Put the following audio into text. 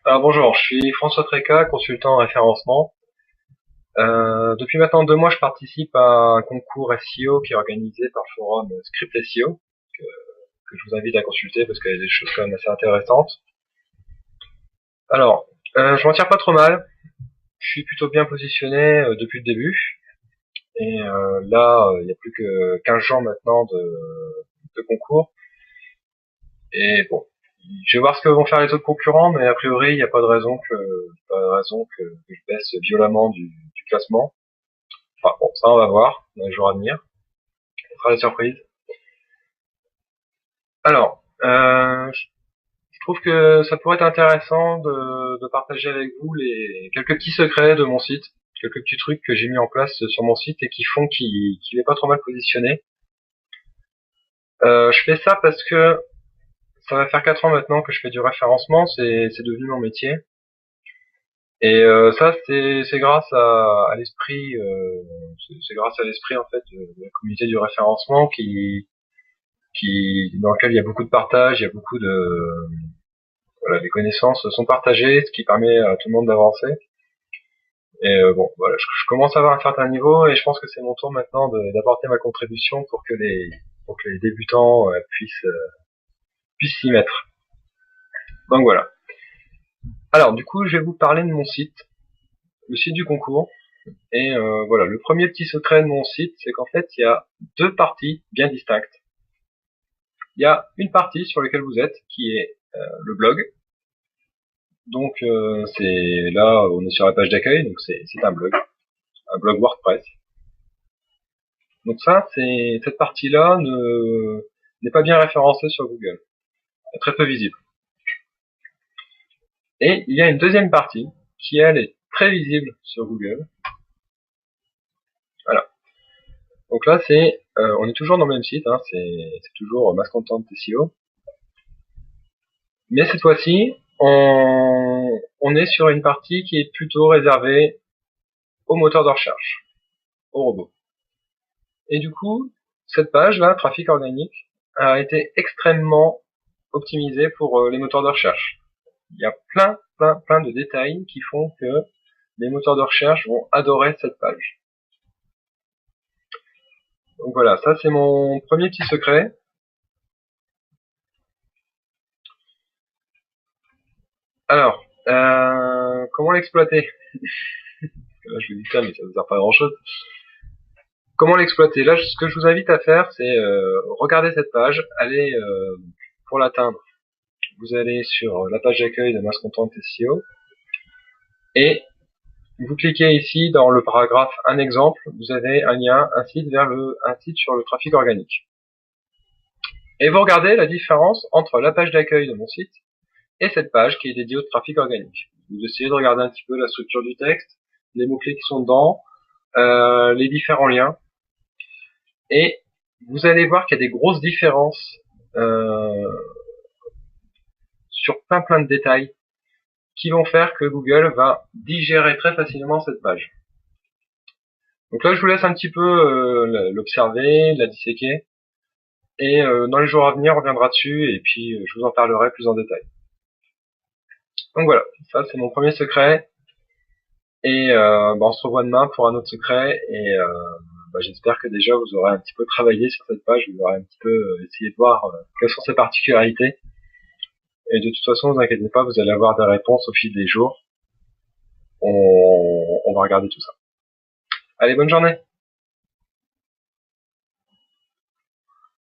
Alors bonjour, je suis François Tréca, consultant en référencement. Depuis maintenant 2 mois, je participe à un concours SEO qui est organisé par le forum Script SEO, que je vous invite à consulter parce qu'il y a des choses quand même assez intéressantes. Alors, je m'en tire pas trop mal. Je suis plutôt bien positionné depuis le début. Et là, il n'y a plus que 15 jours maintenant de concours. Et bon, je vais voir ce que vont faire les autres concurrents, mais a priori, il n'y a pas de raison que je baisse violemment du classement. Enfin bon, ça on va voir dans les jours à venir. Ce sera la surprise. Alors, je trouve que ça pourrait être intéressant de partager avec vous les quelques petits secrets de mon site, quelques petits trucs que j'ai mis en place sur mon site et qui font qu'il est pas trop mal positionné. Je fais ça parce que ça va faire 4 ans maintenant que je fais du référencement, c'est devenu mon métier. Et ça, c'est grâce à l'esprit, c'est grâce à l'esprit en fait de la communauté du référencement dans lequel il y a beaucoup de partage, il y a beaucoup de voilà, les connaissances sont partagées, ce qui permet à tout le monde d'avancer. Et bon, voilà, je commence à avoir un certain niveau et je pense que c'est mon tour maintenant d'apporter ma contribution pour que les débutants puissent s'y mettre. Donc voilà. Alors du coup, je vais vous parler de mon site, le site du concours. Et voilà, le premier petit secret de mon site, c'est qu'en fait, il y a deux parties bien distinctes. Il y a une partie sur laquelle vous êtes, qui est le blog. Donc c'est là, on est sur la page d'accueil, donc c'est un blog WordPress. Donc ça, cette partie-là n'est pas bien référencée sur Google, elle est très peu visible. Et il y a une deuxième partie qui elle est très visible sur Google. Voilà. Donc là on est toujours dans le même site, hein, c'est toujours Mass Content SEO. Mais cette fois-ci, on est sur une partie qui est plutôt réservée aux moteurs de recherche, aux robots. Et du coup, cette page-là, trafic organique, a été extrêmement optimisée pour les moteurs de recherche. Il y a plein de détails qui font que les moteurs de recherche vont adorer cette page. Donc voilà, ça c'est mon premier petit secret. Alors, comment l'exploiter? Là, je vous dis ça, mais ça ne sert pas à grand chose. Comment l'exploiter? Là, ce que je vous invite à faire, c'est regarder cette page, aller pour l'atteindre. Vous allez sur la page d'accueil de Mass Content SEO et vous cliquez ici dans le paragraphe un exemple, vous avez un lien, un site vers un site sur le trafic organique. Et vous regardez la différence entre la page d'accueil de mon site et cette page qui est dédiée au trafic organique. Vous essayez de regarder un petit peu la structure du texte, les mots-clés qui sont dedans, les différents liens. Et vous allez voir qu'il y a des grosses différences sur plein de détails qui vont faire que Google va digérer très facilement cette page. Donc là, je vous laisse un petit peu l'observer, la disséquer, et dans les jours à venir, on reviendra dessus, et puis je vous en parlerai plus en détail. Donc voilà, ça c'est mon premier secret, et on se revoit demain pour un autre secret, et j'espère que déjà vous aurez un petit peu travaillé sur cette page, vous aurez un petit peu essayé de voir quelles sont ses particularités, et de toute façon, ne vous inquiétez pas, vous allez avoir des réponses au fil des jours, on va regarder tout ça. Allez, bonne journée!